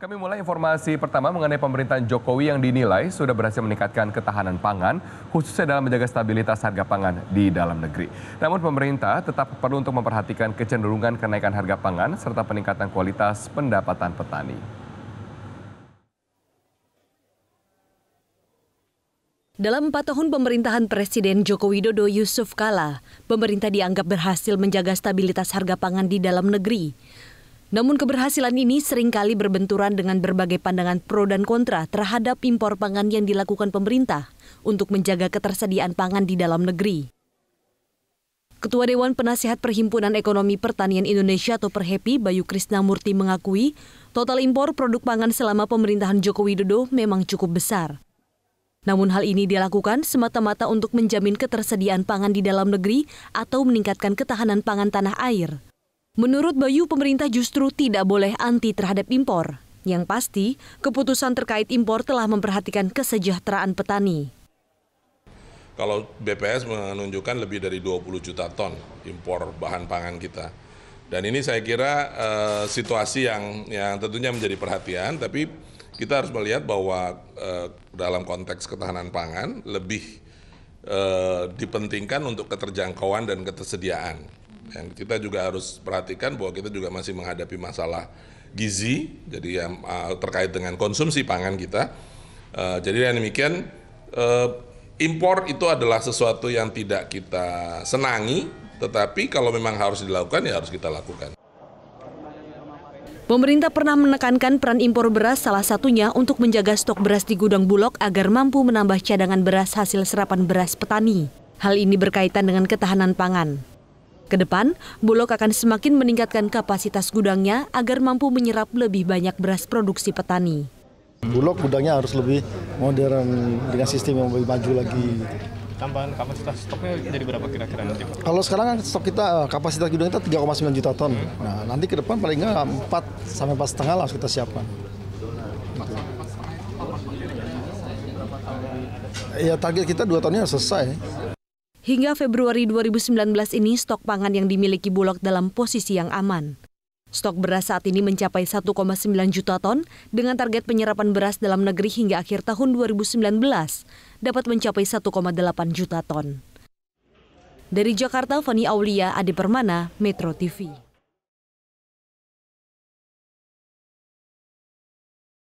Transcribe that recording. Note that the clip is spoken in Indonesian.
Kami mulai informasi pertama mengenai pemerintahan Jokowi yang dinilai sudah berhasil meningkatkan ketahanan pangan, khususnya dalam menjaga stabilitas harga pangan di dalam negeri. Namun pemerintah tetap perlu untuk memperhatikan kecenderungan kenaikan harga pangan serta peningkatan kualitas pendapatan petani. Dalam 4 tahun pemerintahan Presiden Joko Widodo Yusuf Kala, pemerintah dianggap berhasil menjaga stabilitas harga pangan di dalam negeri. Namun keberhasilan ini seringkali berbenturan dengan berbagai pandangan pro dan kontra terhadap impor pangan yang dilakukan pemerintah untuk menjaga ketersediaan pangan di dalam negeri. Ketua Dewan Penasihat Perhimpunan Ekonomi Pertanian Indonesia atau Perhepi, Bayu Krisnamurti mengakui total impor produk pangan selama pemerintahan Joko Widodo memang cukup besar. Namun hal ini dilakukan semata-mata untuk menjamin ketersediaan pangan di dalam negeri atau meningkatkan ketahanan pangan tanah air. Menurut Bayu, pemerintah justru tidak boleh anti terhadap impor. Yang pasti, keputusan terkait impor telah memperhatikan kesejahteraan petani. Kalau BPS menunjukkan lebih dari 20 juta ton impor bahan pangan kita. Dan ini saya kira situasi yang tentunya menjadi perhatian, tapi kita harus melihat bahwa dalam konteks ketahanan pangan lebih dipentingkan untuk keterjangkauan dan ketersediaan. Yang kita juga harus perhatikan bahwa kita juga masih menghadapi masalah gizi, jadi yang terkait dengan konsumsi pangan kita. Jadi yang demikian, impor itu adalah sesuatu yang tidak kita senangi, tetapi kalau memang harus dilakukan ya harus kita lakukan. Pemerintah pernah menekankan peran impor beras salah satunya untuk menjaga stok beras di gudang Bulog agar mampu menambah cadangan beras hasil serapan beras petani. Hal ini berkaitan dengan ketahanan pangan. Kedepan, Bulog akan semakin meningkatkan kapasitas gudangnya agar mampu menyerap lebih banyak beras produksi petani. Bulog gudangnya harus lebih modern dengan sistem yang lebih maju lagi. Tambahan kapasitas stoknya jadi berapa kira-kira nanti? Kalau sekarang kan stok kita, kapasitas gudang kita 3,9 juta ton. Nah, nanti ke depan paling nggak 4 sampai 4,5 lah harus kita siapkan. Ya target kita 2 tahunnya selesai. Hingga Februari 2019 ini stok pangan yang dimiliki Bulog dalam posisi yang aman. Stok beras saat ini mencapai 1,9 juta ton dengan target penyerapan beras dalam negeri hingga akhir tahun 2019 dapat mencapai 1,8 juta ton. Dari Jakarta, Fani Aulia, Ade Permana, Metro TV.